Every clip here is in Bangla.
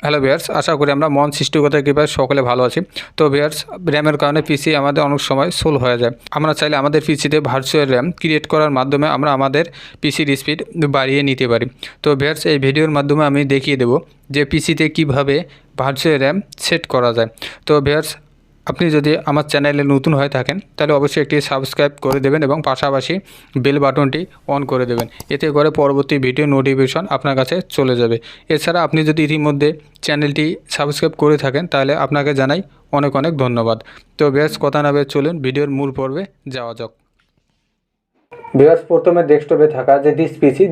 হ্যালো ভিউয়ার্স, আশা করি আমরা মন সৃষ্টিকর্তার কৃপায় সকলে ভালো আছি। তো ভিউয়ার্স, র্যামের কারণে পিসি আমাদের অনেক সময় স্লো হয়ে যায়। আমরা চাইলে আমাদের পিসিতে ভার্চুয়াল র্যাম ক্রিয়েট করার মাধ্যমে আমরা আমাদের পিসির স্পিড বাড়িয়ে নিতে পারি। তো ভিউয়ার্স, এই ভিডিওর মাধ্যমে আমি দেখিয়ে দেব যে পিসিতে কিভাবে ভার্চুয়াল র্যাম সেট করা যায়। তো ভিউয়ার্স, আপনি যদি আমার চ্যানেলে নতুন হয়ে থাকেন তাহলে অবশ্যই একটি সাবস্ক্রাইব করে দেবেন এবং পাশাপাশি বেল বাটনটি অন করে দেবেন। এতে করে পরবর্তী ভিডিও নোটিফিকেশন আপনার কাছে চলে যাবে। এছাড়া আপনি যদি ইতিমধ্যে চ্যানেলটি সাবস্ক্রাইব করে থাকেন তাহলে আপনাকে জানাই অনেক অনেক ধন্যবাদ। তো বেশ কথা না বেশ চলুন ভিডিওর মূল পর্বে যাওয়া যাক। ভিউয়ার্স, প্রথমে ডেস্কটপে থাকা যে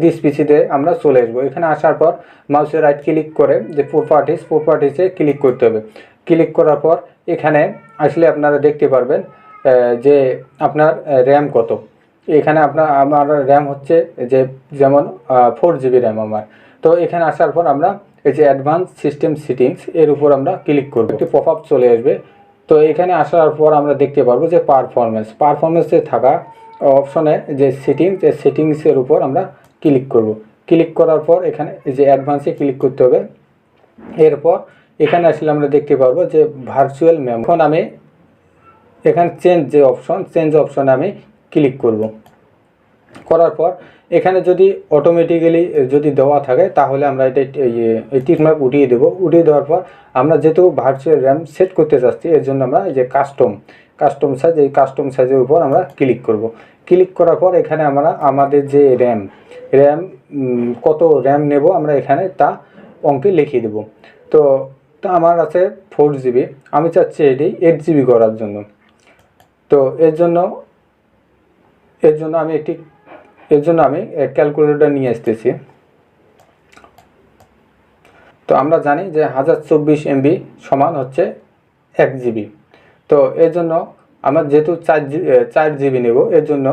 দিস পিসিতে আমরা চলে আসবো। এখানে আসার পর মাউসে রাইট ক্লিক করে যে প্রপার্টিসে ক্লিক করতে হবে। ক্লিক করার পর এখানে আসলে আপনারা দেখতে পারবেন যে আপনার র্যাম কত। এখানে আমার র্যাম হচ্ছে যে যেমন 4 GB র্যাম আমার। তো এখানে আসার পর আমরা এই যে অ্যাডভান্স সিস্টেম সেটিংস এর উপর আমরা ক্লিক করব। একটি পপ আপ চলে আসবে। তো এখানে আসার পর আমরা দেখতে পারবো যে পারফরমেন্সে থাকা অপশনে যে সেটিংসের উপর আমরা ক্লিক করব। ক্লিক করার পর এখানে যে অ্যাডভান্সে ক্লিক করতে হবে। এরপর এখানে আসলে আমরা দেখতে পারবো যে ভার্চুয়াল মেমোরি। এখন আমি এখানে চেঞ্জ অপশনে আমি ক্লিক করব। করার পর এখানে যদি অটোমেটিক্যালি যদি দেওয়া থাকে তাহলে আমরা এটা এই টিক মার্ক উঠিয়ে দেবো। উঠিয়ে দেওয়ার পর আমরা যেহেতু ভার্চুয়াল র্যাম সেট করতে চাচ্ছি এর জন্য আমরা এই যে কাস্টম সাইজ, এই কাস্টম সাইজের উপর আমরা ক্লিক করব। ক্লিক করার পর এখানে আমরা আমাদের যে র্যাম কত র্যাম নেব আমরা এখানে তা অঙ্কে লিখিয়ে দেব। তো আমার আছে 4 GB, আমি চাচ্ছি এটি 8 GB করার জন্য। তো এর জন্য আমি ক্যালকুলেটর নিয়ে আসতেছি। তো আমরা জানি যে 1024 MB সমান হচ্ছে 1 GB। তো এর জন্য আমরা যেহেতু 4 GB নেব এর জন্য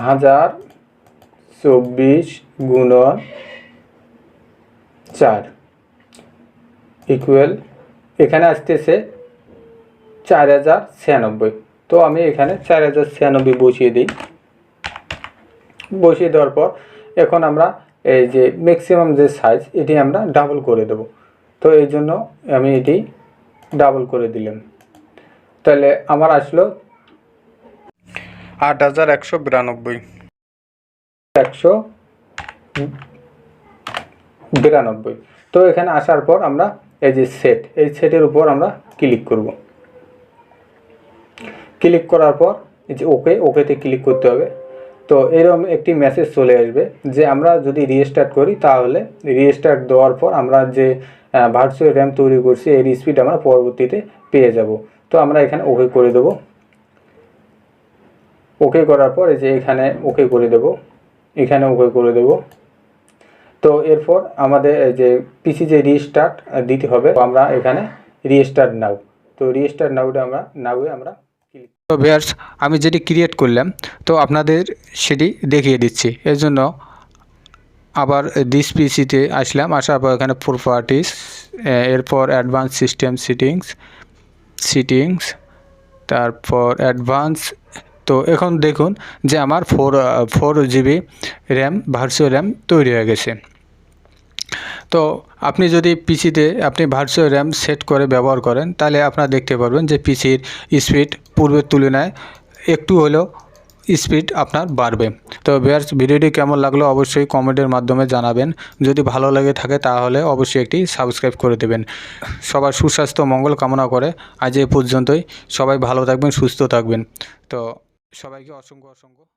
1024 গুণন 4 ইকুয়াল এখানে আসতেছে 4096। তো আমি এখানে 4096 বসিয়ে দিই। বসিয়ে দেওয়ার পর এখন আমরা এই যে ম্যাক্সিমাম যে সাইজ এটি আমরা ডাবল করে দেব। তো এই জন্য আমি এটি ডাবল করে দিলাম। তাহলে আমার আসলো 8192। তো এখানে আসার পর আমরা এই যে সেটের উপর আমরা ক্লিক করব। ক্লিক করার পর এই যে ওকেতে ক্লিক করতে হবে। তো এরকম একটি মেসেজ চলে আসবে যে আমরা যদি রিস্টার্ট করি তাহলে রিস্টার্ট দেওয়ার পর আমরা যে ভার্চুয়াল র্যাম তৈরি করছি এর স্পিড আমরা পরবর্তীতে পেয়ে যাব। তো আমরা এখানে ওকে করে দেব। ওকে করার পর এই যে এখানে ওকে করে দেব, এখানে ওকে করে দেব। তো এরপর আমাদের যে পিসি যে রিস্টার্ট দিতে হবে আমরা এখানে রিস্টার্ট নাও। তো রিস্টার্ট নাউয়ে আমরা তো ভিউয়ার্স, আমি যেটি ক্রিয়েট করলাম তো আপনাদের সেটি দেখিয়ে দিচ্ছি। এর জন্য আবার দিস পিসিতে আসলাম। আসার পর এখানে প্রপার্টিস, এরপর অ্যাডভান্স সিস্টেম সেটিংস, তারপর অ্যাডভান্স। তো এখন দেখুন যে আমার 4 GB র্যাম ভার্চুয়াল র্যাম তৈরি হয়ে গেছে। তো আপনি যদি পিসিতে আপনি ভার্চুয়াল র্যাম সেট করে ব্যবহার করেন তাহলে আপনারা দেখতে পারবেন যে পিসির স্পিড পূর্বের তুলনায় একটু হলেও স্পিড আপনার বাড়বে। তো ভিউয়ার্স, ভিডিওটি কেমন লাগলো অবশ্যই কমেন্টের মাধ্যমে জানাবেন। যদি ভালো লাগে থাকে তাহলে অবশ্যই একটি সাবস্ক্রাইব করে দেবেন। সবার সুস্বাস্থ্য মঙ্গল কামনা করে আজ এ পর্যন্তই। সবাই ভালো থাকবেন, সুস্থ থাকবেন। তো সবাইকে অসংখ্য ধন্যবাদ।